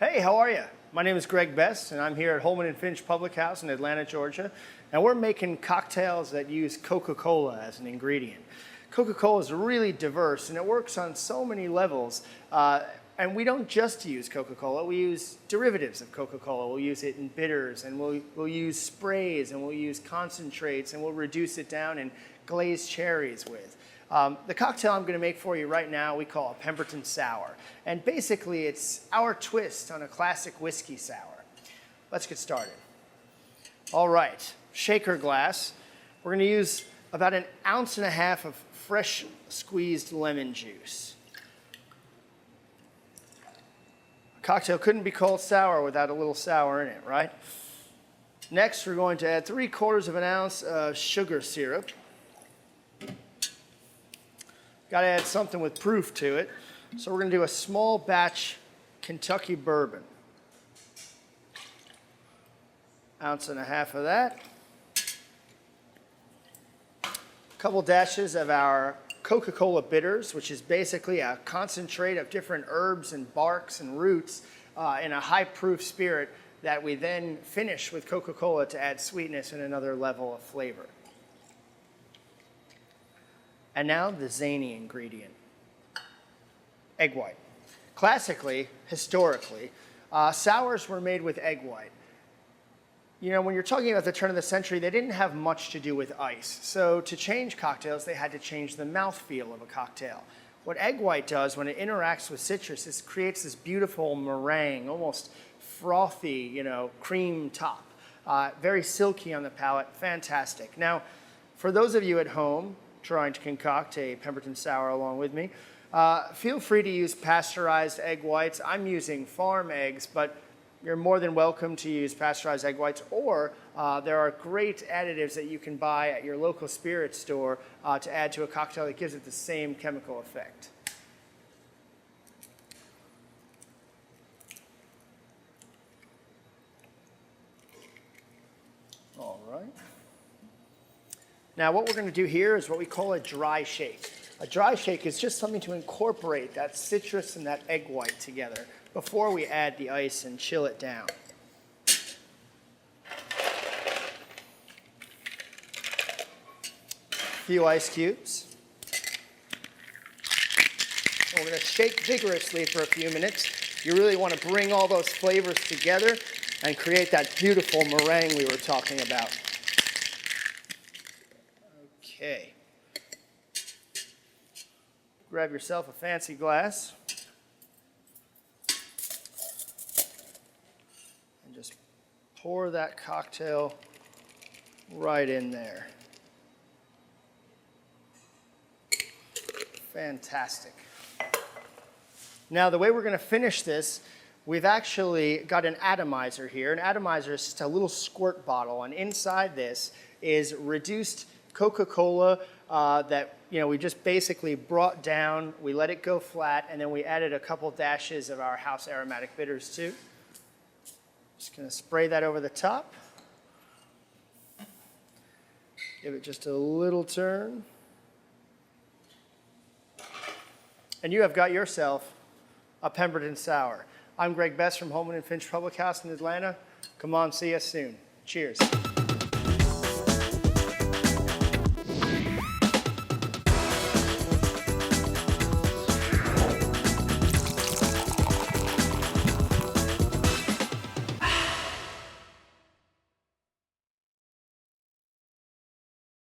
Hey, how are you? My name is Greg Best, and I'm here at Holeman Finch Public House in Atlanta, Georgia. And we're making cocktails that use Coca-Cola as an ingredient. Coca-Cola is really diverse, and it works on so many levels. And we don't just use Coca-Cola. We use derivatives of Coca-Cola. We'll use it in bitters, and we'll use sprays, and we'll use concentrates, and we'll reduce it down in glazed cherries with. The cocktail I'm going to make for you right now we call a Pemberton Sour. And basically it's our twist on a classic whiskey sour. Let's get started. All right, shaker glass. We're going to use about 1.5 ounces of fresh squeezed lemon juice. A cocktail couldn't be called sour without a little sour in it, right? Next, we're going to add 3/4 ounce of sugar syrup. Got to add something with proof to it. So we're going to do a small batch Kentucky bourbon. 1.5 ounces of that. A couple dashes of our Coca-Cola bitters, which is basically a concentrate of different herbs and barks and roots in a high proof spirit that we then finish with Coca-Cola to add sweetness and another level of flavor. And now the zany ingredient, egg white. Classically, historically, sours were made with egg white. You know, when you're talking about the turn of the century, they didn't have much to do with ice. So to change cocktails, they had to change the mouthfeel of a cocktail. What egg white does when it interacts with citrus is creates this beautiful meringue, almost frothy, you know, cream top. Very silky on the palate, fantastic. Now, for those of you at home trying to concoct a Pemberton Sour along with me, feel free to use pasteurized egg whites. I'm using farm eggs, but you're more than welcome to use pasteurized egg whites, or there are great additives that you can buy at your local spirit store to add to a cocktail that gives it the same chemical effect. All right. Now what we're going to do here is what we call a dry shake. A dry shake is just something to incorporate that citrus and that egg white together before we add the ice and chill it down. A few ice cubes. And we're going to shake vigorously for a few minutes. You really want to bring all those flavors together and create that beautiful meringue we were talking about. Okay. Grab yourself a fancy glass and just pour that cocktail right in there. Fantastic. Now the way we're going to finish this, we've actually got an atomizer here. An atomizer is just a little squirt bottle, and inside this is reduced Coca-Cola that we just basically brought down. We let it go flat, and then we added a couple dashes of our house aromatic bitters too. Just going to spray that over the top. Give it just a little turn. And you have got yourself a Pemberton Sour. I'm Greg Best from Holeman Finch Public House in Atlanta. Come on, see us soon. Cheers.